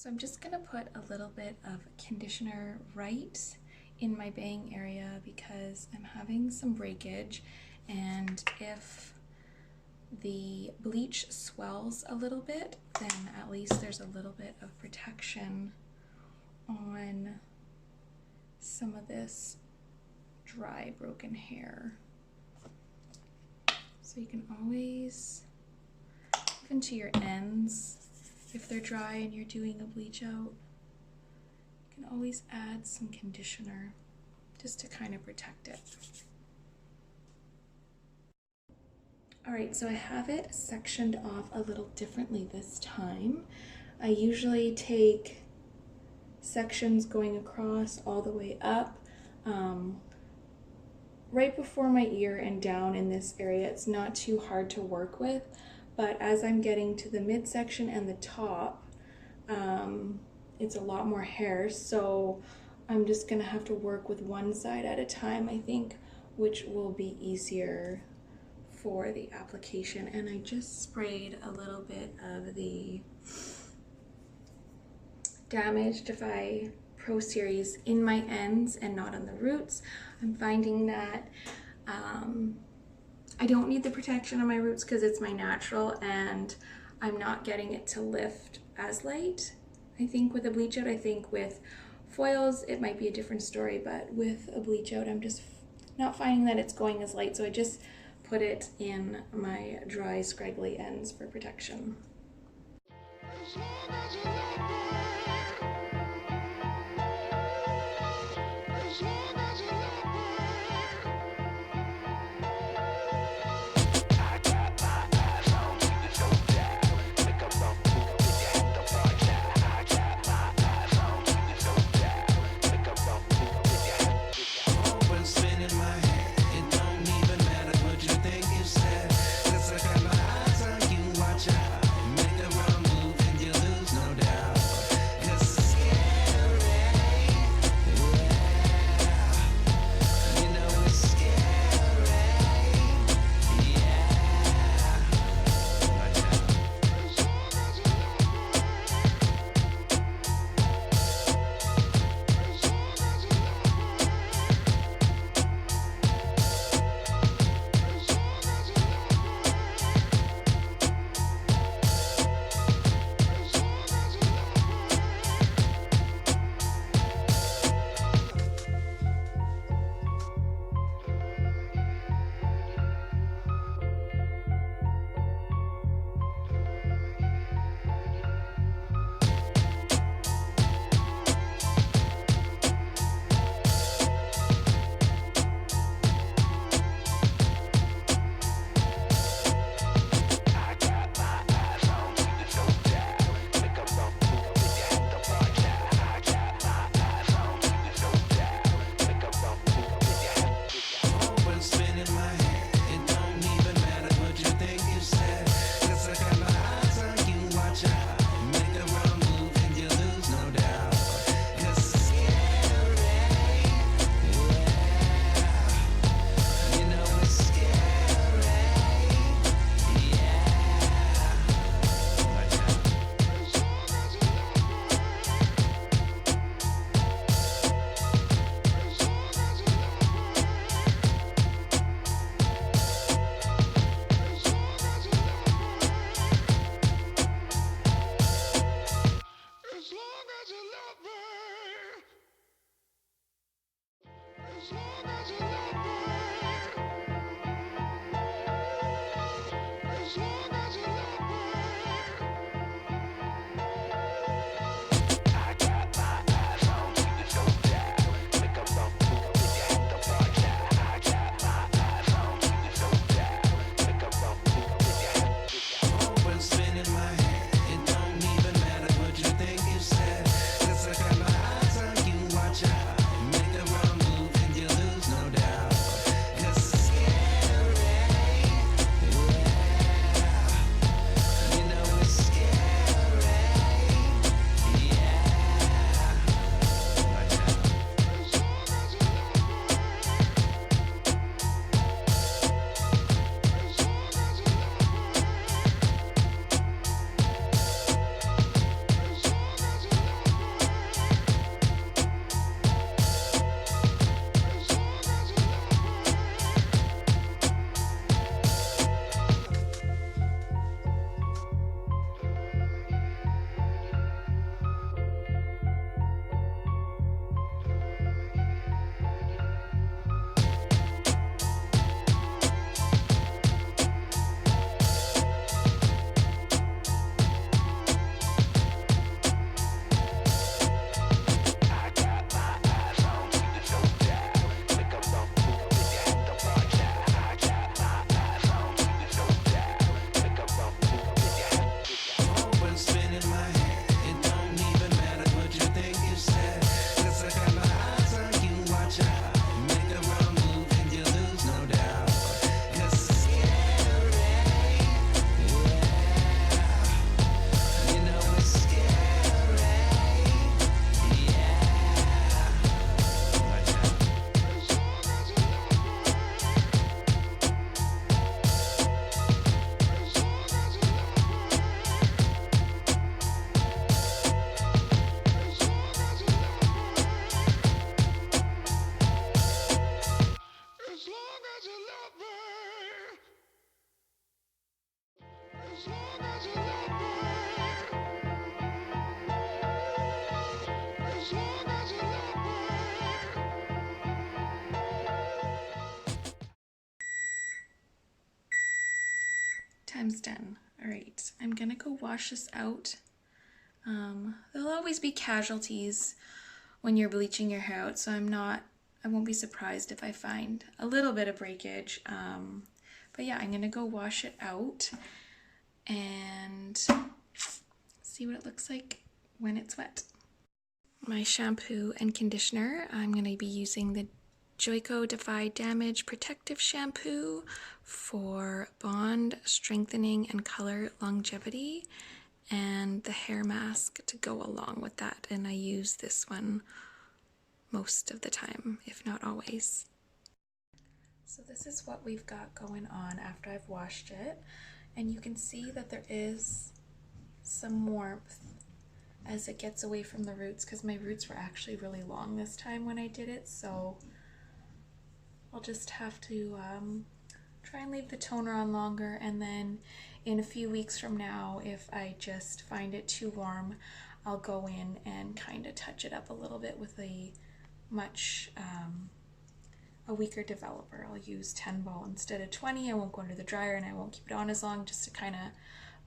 So I'm just gonna put a little bit of conditioner right in my bang area because I'm having some breakage, and if the bleach swells a little bit, then at least there's a little bit of protection on some of this dry broken hair. So you can always, even to your ends, if they're dry and you're doing a bleach out, you can always add some conditioner just to kind of protect it. All right, so I have it sectioned off a little differently this time. I usually take sections going across all the way up, right before my ear and down in this area. It's not too hard to work with, but as I'm getting to the midsection and the top, it's a lot more hair, so I'm just gonna have to work with one side at a time, I think, which will be easier for the application. And I just sprayed a little bit of the Damage Defy Pro Series in my ends and not on the roots. I'm finding that I don't need the protection on my roots because it's my natural, and I'm not getting it to lift as light. I think with a bleach out, I think with foils it might be a different story, but with a bleach out I'm just not finding that it's going as light, so I just put it in my dry scraggly ends for protection. Make a wrong move and you lose, no doubt. time's done. All right, I'm gonna go wash this out. There'll always be casualties when you're bleaching your hair out, so I won't be surprised if I find a little bit of breakage. But yeah, I'm gonna go wash it out and see what it looks like when it's wet. My shampoo and conditioner, I'm gonna be using the Joico Defy Damage Protective Shampoo for bond, strengthening, and color longevity, and the hair mask to go along with that. And I use this one most of the time, if not always. So this is what we've got going on after I've washed it, and you can see that there is some warmth as it gets away from the roots, because my roots were actually really long this time when I did it, so I'll just have to try and leave the toner on longer, and then in a few weeks from now, if I just find it too warm, I'll go in and kind of touch it up a little bit with a weaker developer. I'll use 10 ball instead of 20. I won't go under the dryer and I won't keep it on as long, just to kind of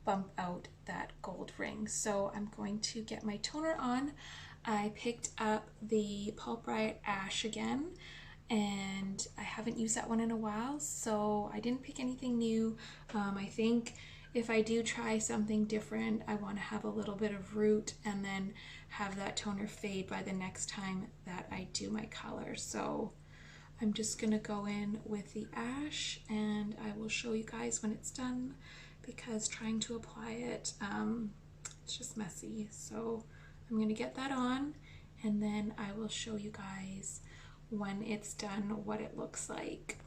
bump out that gold ring. So I'm going to get my toner on. I picked up the PULPRIOT Ash again, and I haven't used that one in a while, so I didn't pick anything new. I think if I do try something different, I want to have a little bit of root and then have that toner fade by the next time that I do my color. So I'm just gonna go in with the ash and I will show you guys when it's done, because trying to apply it, it's just messy. So I'm gonna get that on and then I will show you guys when it's done what it looks like.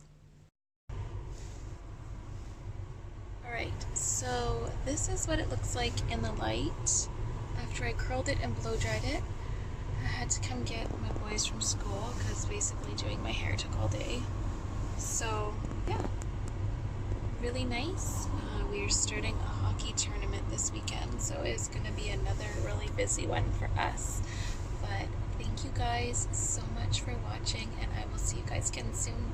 Alright, so this is what it looks like in the light after I curled it and blow dried it. I had to come get my boys from school because basically doing my hair took all day. So yeah, really nice. We are starting a hockey tournament this weekend, so it's going to be another really busy one for us. But thank you guys so much for watching, and I will see you guys again soon.